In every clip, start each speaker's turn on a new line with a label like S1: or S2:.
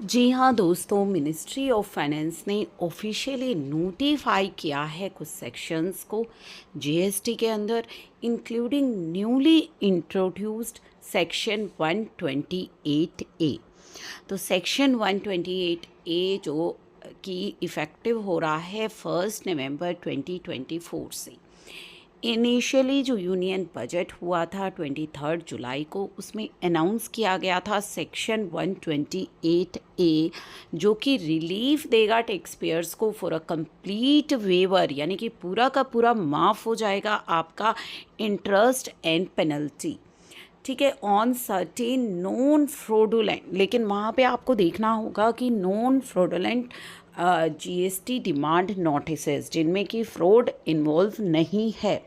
S1: जी हाँ दोस्तों, ministry of finance ने ऑफिशियली नोटिफाई किया है कुछ सेक्शंस को जीएसटी के अंदर, इंक्लूडिंग न्यूली इंट्रोड्यूस्ड सेक्शन 128 ए। तो सेक्शन 128 ए जो कि इफ़ेक्टिव हो रहा है 1 नवंबर 2024 से। इनिशियली जो यूनियन बजट हुआ था 23 जुलाई को, उसमें अनाउंस किया गया था सेक्शन 128 ए, जो कि रिलीफ देगा टैक्स पेयर्स को फॉर अ कंप्लीट वेवर, यानी कि पूरा का पूरा माफ़ हो जाएगा आपका इंटरेस्ट एंड पेनल्टी। ठीक है, ऑन सर्टेन नॉन फ्रॉडुलेंट, लेकिन वहाँ पे आपको देखना होगा कि non fraudulent GST demand notices जिनमें कि फ्रॉड इन्वॉल्व नहीं है,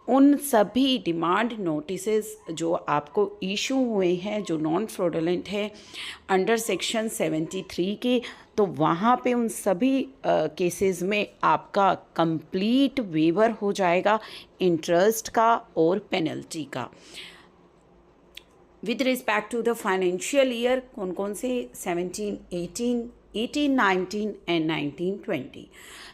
S1: उन सभी डिमांड नोटिसेस जो आपको इशू हुए हैं जो नॉन फ्रॉडुलेंट है अंडर सेक्शन 73 के, तो वहाँ पे उन सभी केसेस में आपका कंप्लीट वेवर हो जाएगा इंटरेस्ट का और पेनल्टी का। With respect to the financial year कौन कौन से 17, 18, 18, 19 एंड 19, 20।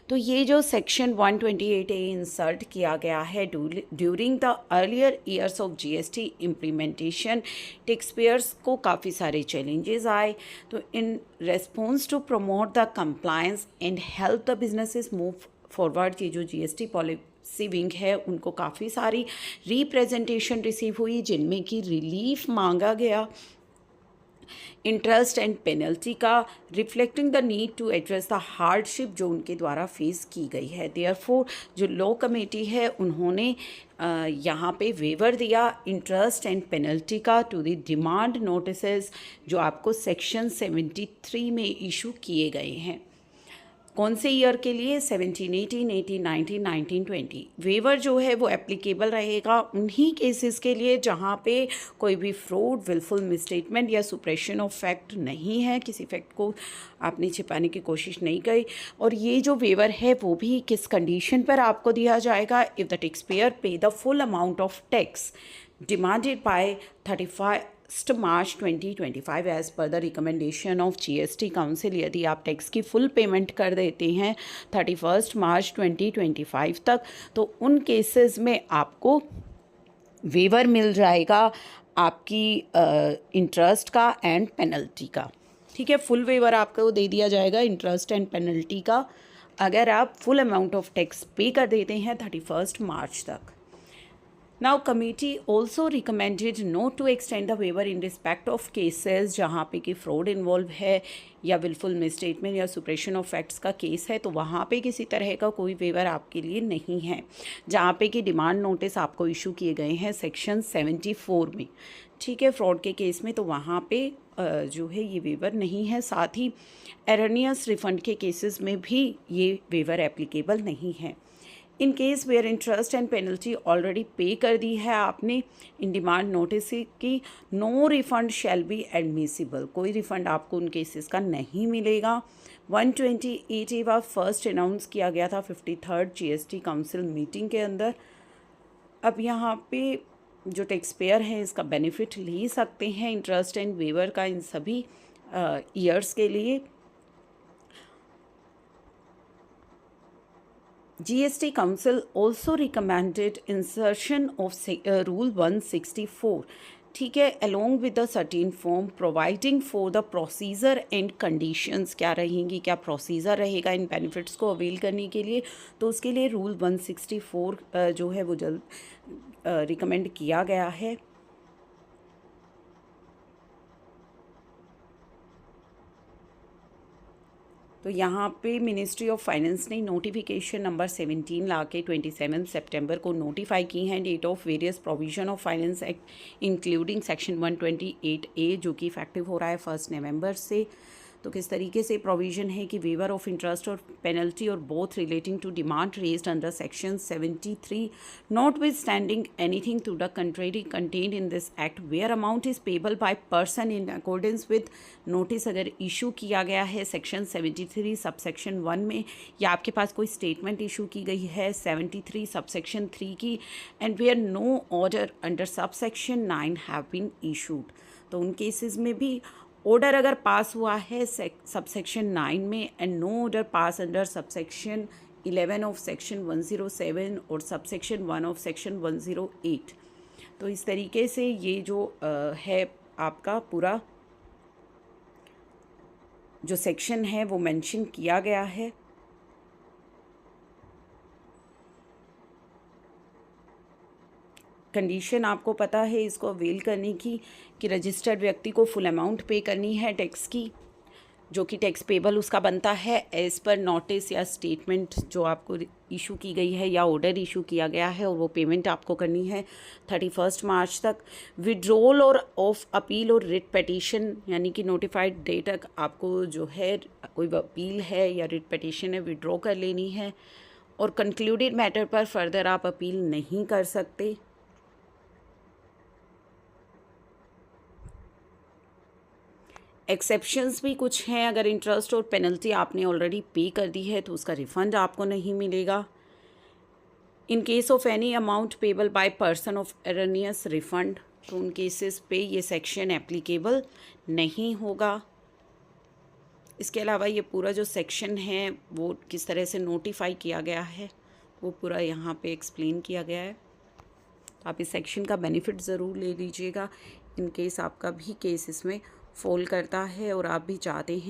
S1: तो ये जो सेक्शन 128 ए इंसर्ट किया गया है during the earlier years of GST implementation, tax payers को काफ़ी सारे चैलेंजेस आए। तो in response to promote the compliance and help the businesses move forward, ये जो जीएसटी पॉलिसी विंग है उनको काफ़ी सारी रिप्रेजेंटेशन रिसीव हुई जिनमें कि रिलीफ मांगा गया इंटरेस्ट एंड पेनल्टी का, reflecting the need to address the hardship जो उनके द्वारा फेस की गई है। देयरफॉर जो लॉ कमेटी है उन्होंने यहाँ पे वेवर दिया इंटरेस्ट एंड पेनल्टी का टू द डिमांड नोटिसेस जो आपको सेक्शन 73 में इशू किए गए हैं। कौन से ईयर के लिए? 17, 18, 18, 19, 19, 20। वेवर जो है वो एप्लीकेबल रहेगा उन्हीं केसेस के लिए जहाँ पे कोई भी फ्रॉड, विलफुल मिसस्टेटमेंट या सुप्रेशन ऑफ फैक्ट नहीं है, किसी फैक्ट को आपने छिपाने की कोशिश नहीं की। और ये जो वेवर है वो भी किस कंडीशन पर आपको दिया जाएगा? If the tax payer pay the full amount of tax demanded by 31st March 2025 as per the recommendation of GST council. यदि आप टैक्स की फुल पेमेंट कर देते हैं 31 मार्च 2025 तक, तो उन केसेस में आपको वेवर मिल जाएगा आपकी इंटरेस्ट का एंड पेनल्टी का। ठीक है, फुल वेवर आपको दे दिया जाएगा इंटरेस्ट एंड पेनल्टी का अगर आप फुल अमाउंट ऑफ टैक्स पे कर देते हैं 31 मार्च तक। Now, committee also recommended not to extend the waiver in respect of cases जहाँ पे कि fraud involve है या willful misstatement या suppression of facts का केस है, तो वहाँ पे किसी तरह का कोई वेवर आपके लिए नहीं है। जहाँ पे कि डिमांड नोटिस आपको इशू किए गए हैं सेक्शन 74 में, ठीक है, फ्रॉड के केस में, तो वहाँ पे जो है ये वेवर नहीं है। साथ ही एरनियस रिफंड के केसेस में भी ये वेवर एप्लीकेबल नहीं है। In case where interest and penalty already pay कर दी है आपने इन डिमांड नोटिस की, no refund shall be admissible, कोई रिफंड आपको उन केसेस का नहीं मिलेगा। 128 बार फर्स्ट अनाउंस किया गया था 53rd जीएसटी काउंसिल मीटिंग के अंदर। अब यहाँ पे जो टैक्स पेयर हैं इसका बेनिफिट ले सकते हैं इंटरेस्ट एंड वेवर का इन सभी ईयर्स के लिए। GST Council also recommended insertion of Rule 164, ठीक है, along with the certain form providing for the procedure and conditions। क्या रहेंगी, क्या प्रोसीजर रहेगा इन बेनिफिट्स को अवेल करने के लिए, तो उसके लिए रूल 164 जो है वो जल्द रिकमेंड किया गया है। तो यहाँ पे मिनिस्ट्री ऑफ फाइनेंस ने नोटिफिकेशन नंबर 17 ला के 27 सितंबर को नोटिफाई की हैं date of various provision of finance act including section 128 A जो कि इफेक्टिव हो रहा है 1 नवंबर से। तो किस तरीके से प्रोविज़न है कि वेवर ऑफ इंटरेस्ट और पेनल्टी और both relating to demand raised under section 73 notwithstanding anything to the contrary contained in this act where amount is payable by person in accordance with notice अगर issue किया गया है section 73 subsection 1 में, या आपके पास कोई statement issue की गई है 73 सबसेक्शन 3 की, and where no order under subsection 9 have been issued, तो उन केसेस में भी ऑर्डर अगर पास हुआ है सबसेक्शन 9 में and no order pass under subsection 11 of section 107 और सबसेक्शन 1 ऑफ सेक्शन 108, तो इस तरीके से ये जो है आपका पूरा जो सेक्शन है वो मेंशन किया गया है। कंडीशन आपको पता है इसको अवेल करने की कि रजिस्टर्ड व्यक्ति को फुल अमाउंट पे करनी है टैक्स की, जो कि टैक्स पेबल उसका बनता है एज़ पर नोटिस या स्टेटमेंट जो आपको इशू की गई है या ऑर्डर इशू किया गया है, और वो पेमेंट आपको करनी है 31 मार्च तक। विड्रॉल और ऑफ अपील और रिट पटिशन यानी कि नोटिफाइड डे तक आपको जो है कोई अपील है या रिट पटिशन है विड्रॉ कर लेनी है, और कंक्लूडेड मैटर पर फर्दर आप अपील नहीं कर सकते। एक्सेप्शंस भी कुछ हैं, अगर इंटरेस्ट और पेनल्टी आपने ऑलरेडी पे कर दी है तो उसका रिफ़ंड आपको नहीं मिलेगा। In case of any amount payable by person of erroneous refund, तो उन केसेस पे ये सेक्शन एप्लीकेबल नहीं होगा। इसके अलावा ये पूरा जो सेक्शन है वो किस तरह से नोटिफाई किया गया है वो पूरा यहाँ पे एक्सप्लेन किया गया है। तो आप इस सेक्शन का बेनिफिट ज़रूर ले लीजिएगा इन केस आपका भी केस इसमें फॉल करता है और आप भी चाहते हैं